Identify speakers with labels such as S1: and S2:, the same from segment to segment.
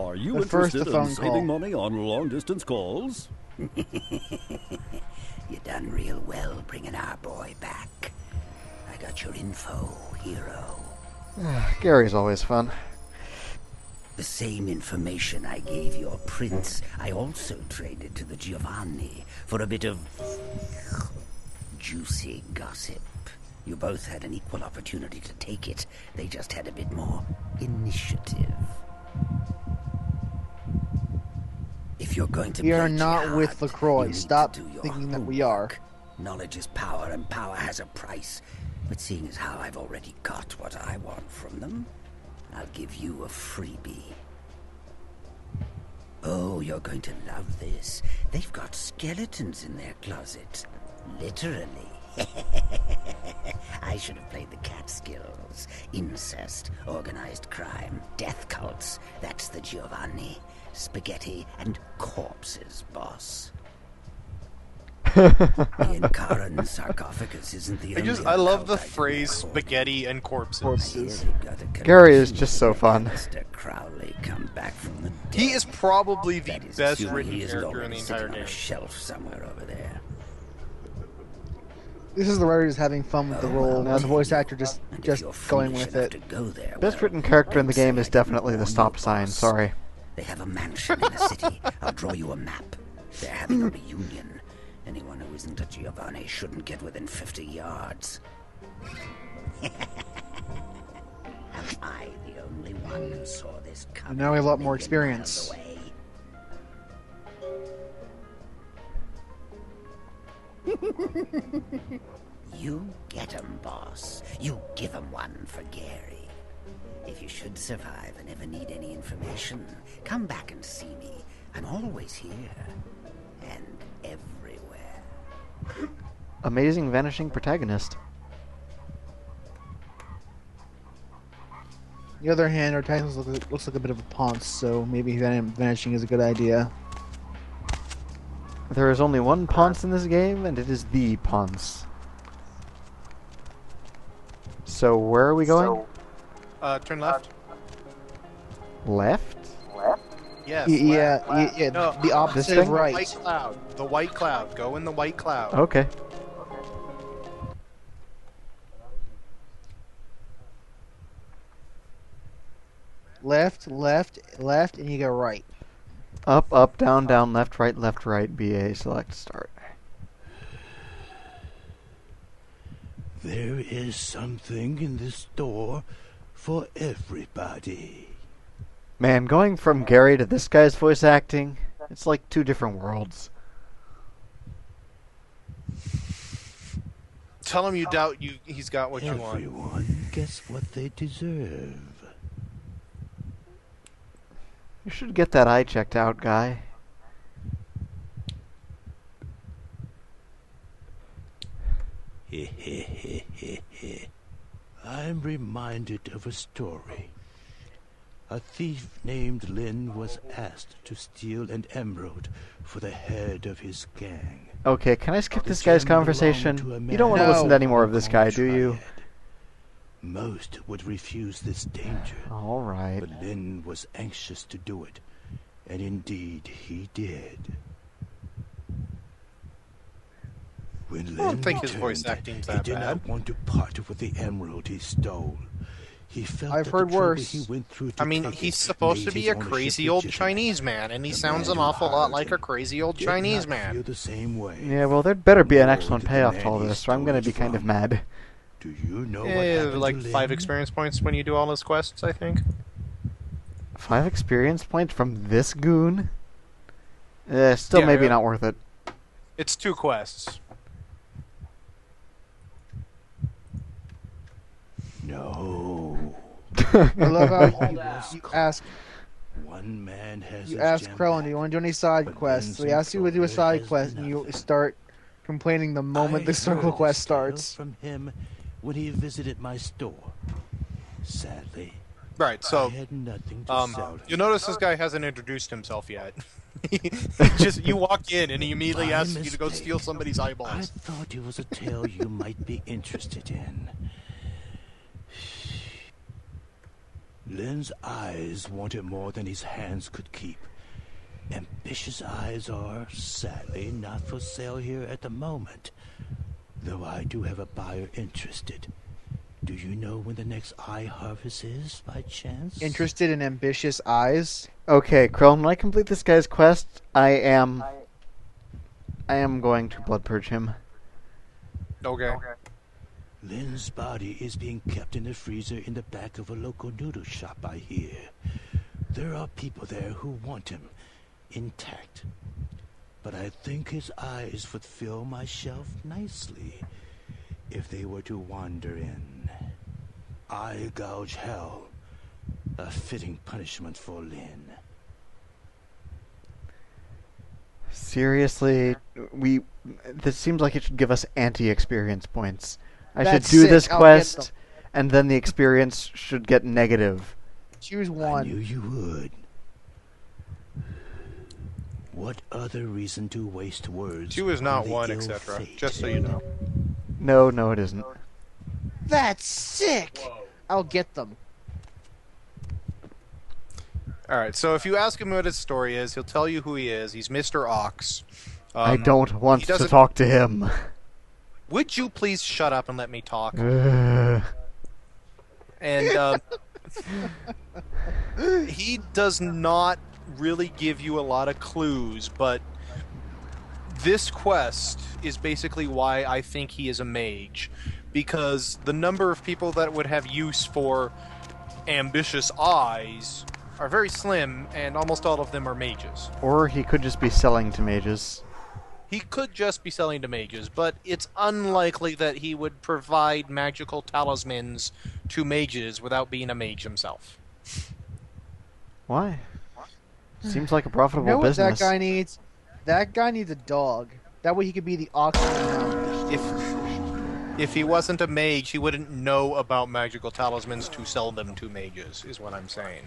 S1: Are you
S2: But first,
S1: interested
S2: the
S1: in
S2: phone
S1: saving
S2: call.
S1: money on long-distance calls?
S3: You done real well bringing our boy back. I got your info, hero.
S4: Gary's always fun.
S3: The same information I gave your prince, I also traded to the Giovanni for a bit of juicy gossip. You both had an equal opportunity to take it. They just had a bit more initiative. If you're going to
S2: We are
S3: play
S2: not
S3: jihad,
S2: with LaCroix.
S3: you need
S2: Stop
S3: to do your
S2: thinking that we are.
S3: homework. Knowledge is power, and power has a price. But seeing as how I've already got what I want from them, I'll give you a freebie. Oh, you're going to love this. They've got skeletons in their closet. Literally. I should have played the Catskills. Incest, organized crime, death cults. That's the Giovanni. Spaghetti and corpses, boss. The Incaran sarcophagus isn't the only
S5: I love the
S3: occult item
S5: phrase
S3: in the
S5: spaghetti and corpses.
S2: Corpses.
S3: Here they've got a
S4: Gary is
S3: connection
S4: just so
S3: with
S4: fun.
S3: Mr. Crowley come back from the dead.
S5: He is probably the
S3: That is
S5: best
S3: assuming
S5: written
S3: he isn't
S5: character in
S3: already
S5: the
S3: sitting
S5: entire
S3: on a
S5: game.
S3: shelf somewhere over there.
S2: This is the writer just having fun with the role. Now the voice actor just
S3: And if you're
S2: going
S3: foolish
S2: with
S3: enough
S2: it.
S3: to go there,
S4: Best
S3: well,
S4: written character in the
S3: don't say
S4: game is
S3: I didn't
S4: definitely the
S3: warn
S4: stop
S3: you,
S4: sign.
S3: boss.
S4: Sorry.
S3: They have a mansion in the city. I'll draw you a map. They're having a reunion. Anyone who isn't a Giovanni shouldn't get within 50 yards. Am I the only one who saw this coming?
S2: And now we have a lot more
S3: million
S2: experience.
S3: miles away? You get 'em, boss. You give 'em one for Gary. If you should survive and ever need any information, come back and see me. I'm always here. And everywhere.
S4: Amazing vanishing protagonist.
S2: On the other hand, our Titans looks like a bit of a ponce, so maybe vanishing is a good idea.
S4: There is only one Ponce in this game, and it is the Ponce. So where are we going?
S5: Turn left.
S4: Left?
S5: Yes.
S2: Yeah,
S5: No,
S2: the opposite
S4: thing?
S2: of right.
S5: White cloud. The white cloud. Go in the white cloud.
S4: Okay.
S2: Left, and you go right.
S4: Up, up, down, down, left, right, BA, select, start.
S6: There is something in this store for everybody.
S4: Man, going from Gary to this guy's voice acting, it's like two different worlds.
S5: Tell him you doubt he's got what you want.
S6: Everyone gets what they deserve.
S4: You should get that eye checked out, guy.
S6: I'm reminded of a story. A thief named Lin was asked to steal an emerald for the head of his gang.
S4: Okay, can I skip this
S6: The
S4: guy's
S6: gem belonged to a
S4: conversation?
S6: man
S4: You don't want to
S2: No.
S4: listen to any more of this guy,
S6: called
S4: do you?
S6: Triad. Most would refuse this danger,
S4: Alright.
S6: but Lin was anxious to do it, and indeed he did. When Lin
S5: don't think his
S6: returned,
S5: voice acting's
S6: he
S5: that
S6: did
S5: bad.
S6: not want to part with the emerald he stole. He felt
S2: I've
S6: that
S2: heard
S6: the trouble
S2: worse.
S6: he went through to
S5: I mean,
S6: take
S5: he's
S6: it
S5: supposed to
S6: made
S5: be
S6: his
S5: a
S6: ownership
S5: crazy old
S6: legitimate.
S5: Chinese man, and he
S6: The
S5: sounds
S6: man
S5: an
S6: who
S5: awful lot
S6: hired
S5: like a
S6: him
S5: crazy old
S6: did
S5: Chinese
S6: not feel
S5: man.
S6: the same way.
S4: Yeah, well, there'd better be an
S6: Nor
S4: excellent
S6: did the
S4: payoff
S6: man
S4: to all
S6: he
S4: this, or I'm
S6: stole
S4: gonna
S6: it
S4: be kind of
S6: from.
S4: mad.
S6: Do you know what
S5: Yeah,
S6: happened
S5: like
S6: to
S5: 5
S6: Lin?
S5: experience points when you do all his quests, I think.
S4: 5 experience points from this goon? Still
S5: Yeah,
S4: maybe
S5: yeah.
S4: not worth it.
S5: It's 2 quests.
S6: No.
S2: I love how you ask
S6: One man has
S2: you
S6: his
S2: ask
S6: gem
S2: Krellen,
S6: back,
S2: do you want to do any side
S6: but
S2: quests? So he
S6: Lin's
S2: asks you to do a
S6: employer
S2: side
S6: has
S2: quest, and you
S6: nothing.
S2: start complaining the moment the
S6: I
S2: circle
S6: heard
S2: quest
S6: this tale
S2: starts.
S6: from him when he visited my store. Sadly,
S5: Right,
S6: I
S5: so
S6: had nothing to sell.
S5: you'll notice this guy hasn't introduced himself yet. You walk in and he immediately
S6: My
S5: asks you to go
S6: mistake.
S5: steal somebody's
S6: I
S5: eyeballs.
S6: thought it was a tale you might be interested in. Lin's eyes wanted more than his hands could keep. Ambitious eyes are, sadly, not for sale here at the moment. Though I do have a buyer interested. Do you know when the next eye harvest is, by chance?
S2: Interested in ambitious eyes?
S4: Okay, Krellen, when I complete this guy's quest, I am going to blood purge him.
S5: Okay.
S6: Lin's body is being kept in the freezer in the back of a local noodle shop, I hear. There are people there who want him intact. But I think his eyes would fill my shelf nicely if they were to wander in. Eye gouge hell. A fitting punishment for Lin.
S4: Seriously, this seems like it should give us
S2: That's
S4: anti-experience points. I should do
S2: sick.
S4: this
S2: I'll get
S4: quest,
S2: them.
S4: and then the experience should get negative.
S2: Choose
S6: I
S2: one.
S6: knew you would. What other reason to waste words?
S5: 2 is not
S6: on the
S5: 1,
S6: ill
S5: etc.
S6: fate?
S5: Just so you know.
S4: No, it isn't.
S2: That's sick! I'll get them.
S5: Alright, so if you ask him what his story is, he'll tell you who he is. He's Mr. Ox.
S4: I don't want
S5: he
S4: to
S5: doesn't-
S4: talk to him.
S5: Would you please shut up and let me talk?
S4: Ugh.
S5: And he does not really give you a lot of clues, but this quest is basically why I think he is a mage, because the number of people that would have use for ambitious eyes are very slim, and almost all of them are mages.
S4: Or he could just be selling to mages.
S5: He could just be selling to mages, but it's unlikely that he would provide magical talismans to mages without being a mage himself.
S4: Why? Seems like a profitable
S2: You know what
S4: business.
S2: that guy needs? That guy needs a dog. That way he could be the ox of the hound.
S5: If he wasn't a mage, he wouldn't know about magical talismans to sell them to mages, is what I'm saying.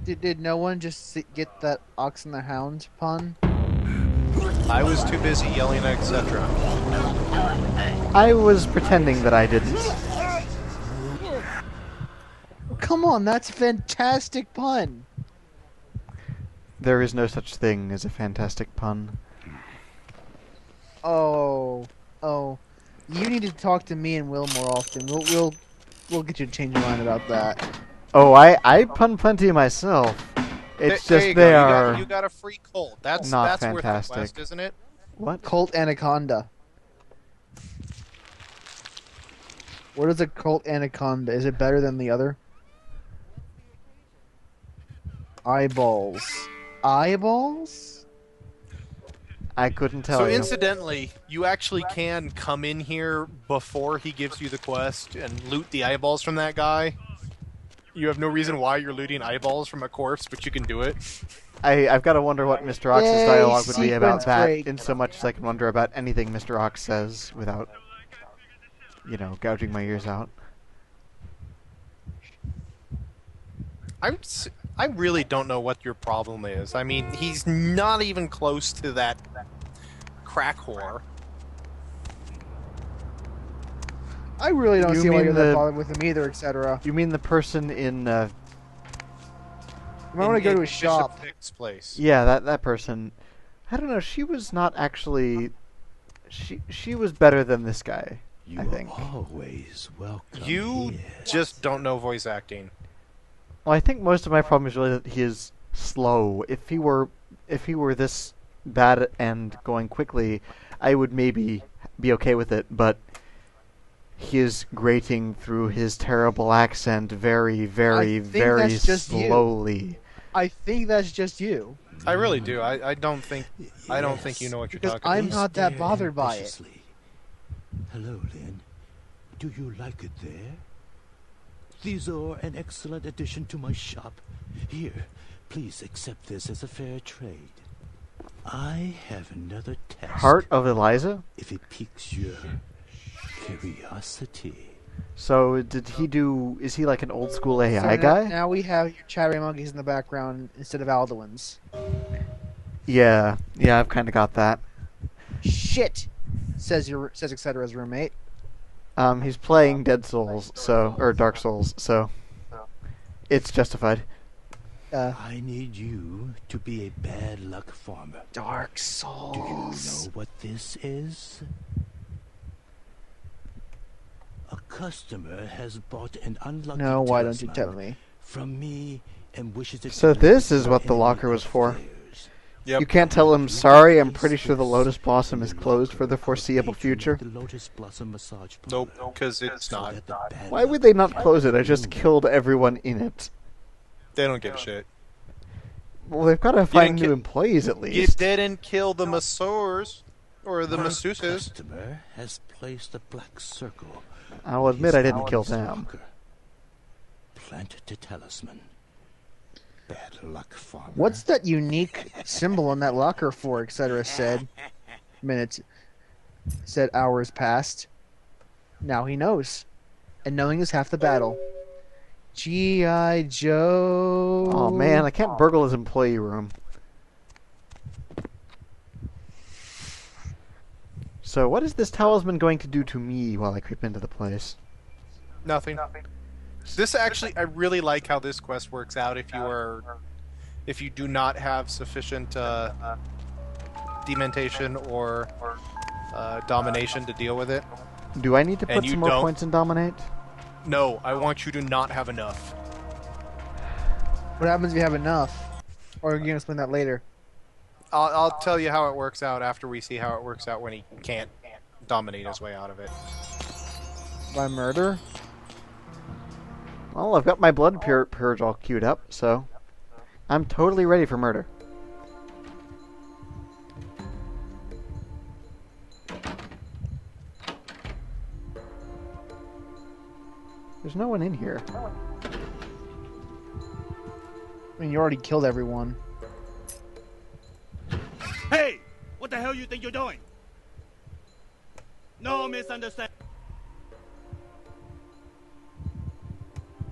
S2: Did no one just get that ox and the hound pun?
S5: I was too busy yelling at Exetera.
S4: I was pretending that I didn't.
S2: Come on, that's a fantastic pun.
S4: There is no such thing as a fantastic pun.
S2: Oh, you need to talk to me and Will more often. We'll get you to change your mind about that.
S4: Oh, I pun plenty myself. It's
S5: There
S4: just
S5: you
S4: they
S5: go.
S4: are
S5: You got a free colt. That's
S4: not
S5: that's worth the
S4: fantastic.
S5: quest, isn't it?
S4: What?
S2: Colt anaconda. What is a Colt anaconda? Is it better than the other? Eyeballs. Eyeballs?
S4: I couldn't tell
S5: So
S4: you.
S5: incidentally, you actually can come in here before he gives you the quest and loot the eyeballs from that guy. You have no reason why you're looting eyeballs from a corpse, but you can do it.
S4: I've got to wonder what Mr. Ox's
S2: Yay,
S4: dialogue would be about
S2: sequence
S4: that,
S2: break.
S4: in so much as I can wonder about anything Mr. Ox says without, gouging my ears out.
S5: I really don't know what your problem is. I mean, he's not even close to that crack whore.
S2: I really don't
S4: You
S2: see why
S4: mean
S2: you're that
S4: the-
S2: bothered with him either, etc.
S4: You mean the person in,
S2: You might want to go to his shop.
S5: Bishop Pick's place.
S4: yeah, that person. I don't know, she was not actually... She was better than this guy,
S6: You
S4: I think.
S6: are always welcome.
S5: You
S6: here.
S5: just don't know voice acting.
S4: Well, I think most of my problem is really that he is slow. If he were this bad and going quickly, I would maybe be okay with it, but he is grating through his terrible accent very, very,
S2: think
S4: very
S2: that's just you.
S4: slowly.
S2: I think that's just you.
S5: I really do. I don't think you know what you're
S2: Because
S5: talking
S2: I'm
S5: about.
S2: not that
S6: Stare
S2: bothered by it.
S6: ambitiously. Hello, Lynn. Do you like it there? These are an excellent addition to my shop. Here, please accept this as a fair trade. I have another test.
S4: Heart of Eliza?
S6: If it piques your curiosity.
S4: So is he like an old school AI
S2: So
S4: guy?
S2: Now we have your chattery monkeys in the background instead of Alduins.
S4: Yeah, I've kind of got that.
S2: Shit, says Exetera's roommate.
S4: He's playing Dead Souls, or Dark Souls, so it's justified.
S6: I need you to be a bad luck farmer.
S2: Dark Souls.
S6: Do you know what this is? A customer has bought an unlucky
S2: No, why don't you
S6: talisman
S2: tell me?
S6: from me and wishes it
S4: So
S6: to
S4: this
S6: benefit
S4: is what the
S6: any
S4: locker was
S6: of
S4: for.
S6: theirs.
S5: Yep.
S4: You can't tell him, sorry, I'm pretty sure the Lotus Blossom is closed for the foreseeable
S6: Patron of
S4: future.
S6: the Lotus Blossom Massage
S5: Nope,
S6: Parlor,
S5: because it's
S6: so
S5: not.
S6: that the bad
S4: Why
S6: luck
S4: would they not close it? I just killed everyone in it.
S5: They don't give a shit.
S4: Well, they've got to find
S5: didn't
S4: new
S5: ki-
S4: employees at
S5: You
S4: least.
S5: didn't kill the masseurs or the
S6: My
S5: masseuses.
S6: customer has placed a black circle.
S4: I'll admit I didn't kill them.
S6: Locker. Plant the talisman. Bad luck farmer.
S2: What's that unique symbol on that locker for? Etc. said. Minutes. Said hours passed. Now he knows. And knowing is half the battle. G.I. Joe.
S4: Oh man, I can't burgle his employee room. So what is this talisman going to do to me while I creep into the place?
S5: Nothing. This actually, I really like how this quest works out. If you do not have sufficient dementation or domination to deal with it.
S4: Do I need to
S5: And
S4: put
S5: you
S4: some more
S5: don't-
S4: points in Dominate?
S5: No, I want you to not have enough.
S2: What happens if you have enough? Or are you going to explain that later?
S5: I'll tell you how it works out after we see how it works out when he can't dominate his way out of it.
S2: By murder?
S4: Well, I've got my blood purge all queued up, so I'm totally ready for murder. There's no one in here.
S2: I mean, you already killed everyone.
S7: Hey! What the hell you think you're doing? No misunderstand.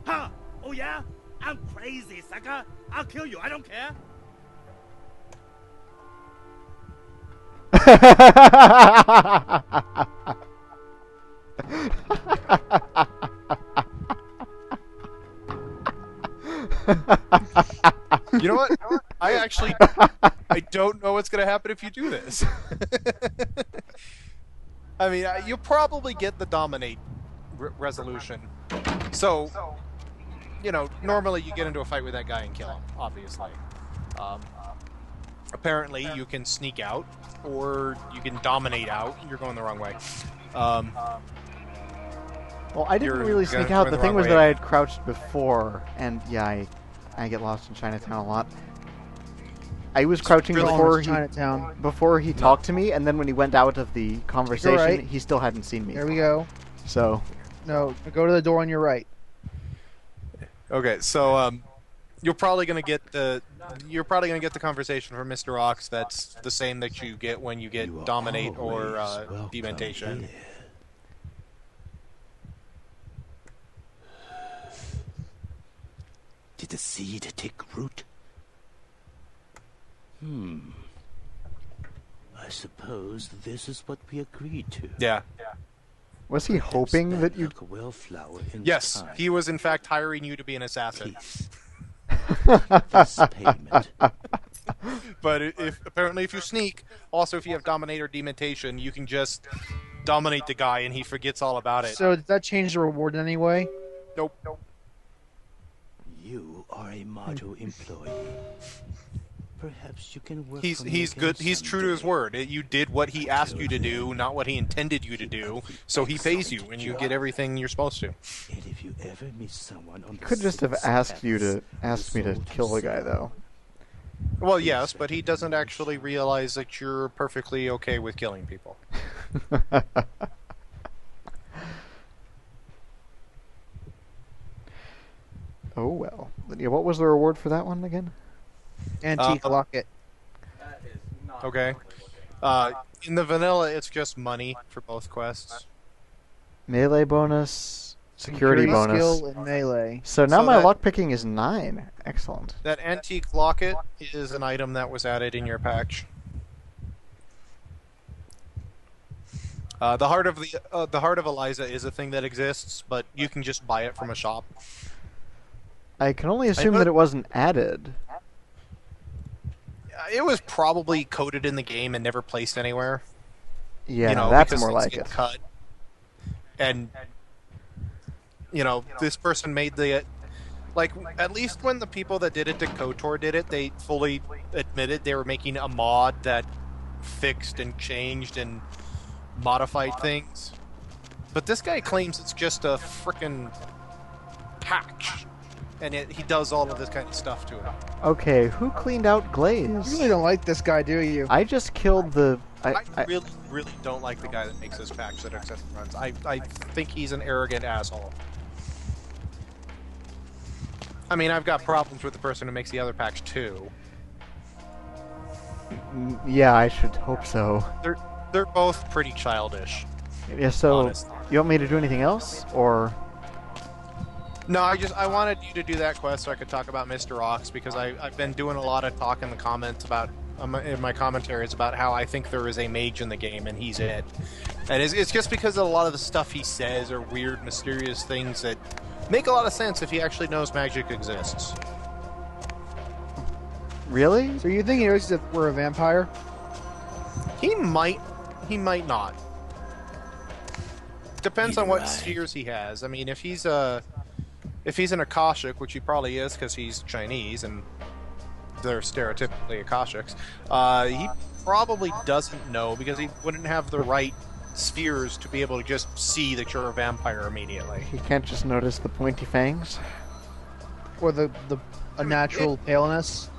S7: Huh? Oh yeah? I'm crazy, sucker. I'll kill you. I don't care.
S5: You know what? I don't know what's going to happen if you do this. I mean, you'll probably get the dominate resolution. So, you know, normally you get into a fight with that guy and kill him, obviously. Apparently, you can sneak out, or you can dominate out. You're going the wrong way.
S4: Well, I didn't
S5: You're
S4: really
S5: going
S4: sneak out. The
S5: the
S4: thing
S5: wrong
S4: was
S5: way.
S4: that I had crouched before, and yeah, I get lost in Chinatown a lot. I was crouching
S5: really
S4: before he
S2: Chinatown.
S4: talked to me, and then when he went out of the conversation,
S2: right.
S4: he still hadn't seen me.
S2: There we go.
S4: So,
S2: No, go to the door on your right.
S5: Okay, so you're probably gonna get the conversation from Mr. Ox that's the same that you get when you get
S6: You are
S5: dominate or
S6: always welcome
S5: dementation.
S6: here. Did the seed take root? I suppose this is what we agreed to.
S5: Yeah.
S4: was he hoping that you?
S6: Like a wellflower in
S5: Yes,
S6: time.
S5: he was in fact hiring you to be an assassin.
S6: Peace. This payment.
S5: But if you sneak, also if you have dominate or dementation, you can just dominate the guy and he forgets all about it.
S2: So, did that change the reward in any way?
S5: Nope.
S6: You are a motto employee. Perhaps you can work.
S5: He's
S6: for me again
S5: good. He's true to his
S6: someday.
S5: word. You did what he asked you to do, not what he intended you to do. So he pays you, and you get everything you're supposed to.
S6: And if you ever meet someone on the
S4: Could just have
S6: sixth
S4: asked you to
S6: heavens
S4: ask
S6: who
S4: me to
S6: sold
S4: kill the guy,
S6: silver,
S4: though.
S5: Well, yes, but he doesn't actually realize that you're perfectly okay with killing people.
S4: Oh well. Yeah, what was the reward for that one again?
S2: Antique locket.
S5: Okay. In the vanilla, it's just money for both quests.
S4: Melee bonus, security bonus.
S2: skill and melee.
S4: So now
S5: So
S4: my
S5: that-
S4: lockpicking is 9. Excellent.
S5: That antique locket is an item that was added in your patch. The heart of Eliza is a thing that exists, but you can just buy it from a shop.
S4: I can only assume that it wasn't added.
S5: It was probably coded in the game and never placed anywhere.
S4: Yeah,
S5: You know,
S4: that's
S5: because
S4: more
S5: things
S4: like
S5: get
S4: it.
S5: cut. And this person made the at least when the people that did it to KOTOR did it, they fully admitted they were making a mod that fixed and changed and modified things. But this guy claims it's just a frickin' patch, and he does all of this kind of stuff to it.
S4: Okay, who cleaned out Glaze?
S2: You really don't like this guy, do you?
S4: I just killed the...
S5: I really, really don't like the guy that makes this patch that Exetera runs. I think he's an arrogant asshole. I mean, I've got problems with the person who makes the other patch too.
S4: Yeah, I should hope so.
S5: They're both pretty childish.
S4: Yeah, so
S5: Honestly.
S4: you want me to do anything else, or...
S5: No, I wanted you to do that quest so I could talk about Mr. Ox, because I've been doing a lot of talk in the comments about in my commentaries about how I think there is a mage in the game and he's it. And it's just because of a lot of the stuff he says are weird, mysterious things that make a lot of sense if he actually knows magic exists.
S4: Really?
S2: So you think he knows that we're a vampire?
S5: He might not. Depends on what spheres he has. I mean, if he's an Akashic, which he probably is because he's Chinese and they're stereotypically Akashics, he probably doesn't know because he wouldn't have the right spheres to be able to just see that you're a vampire immediately.
S4: He can't just notice the pointy fangs?
S2: Or a natural paleness?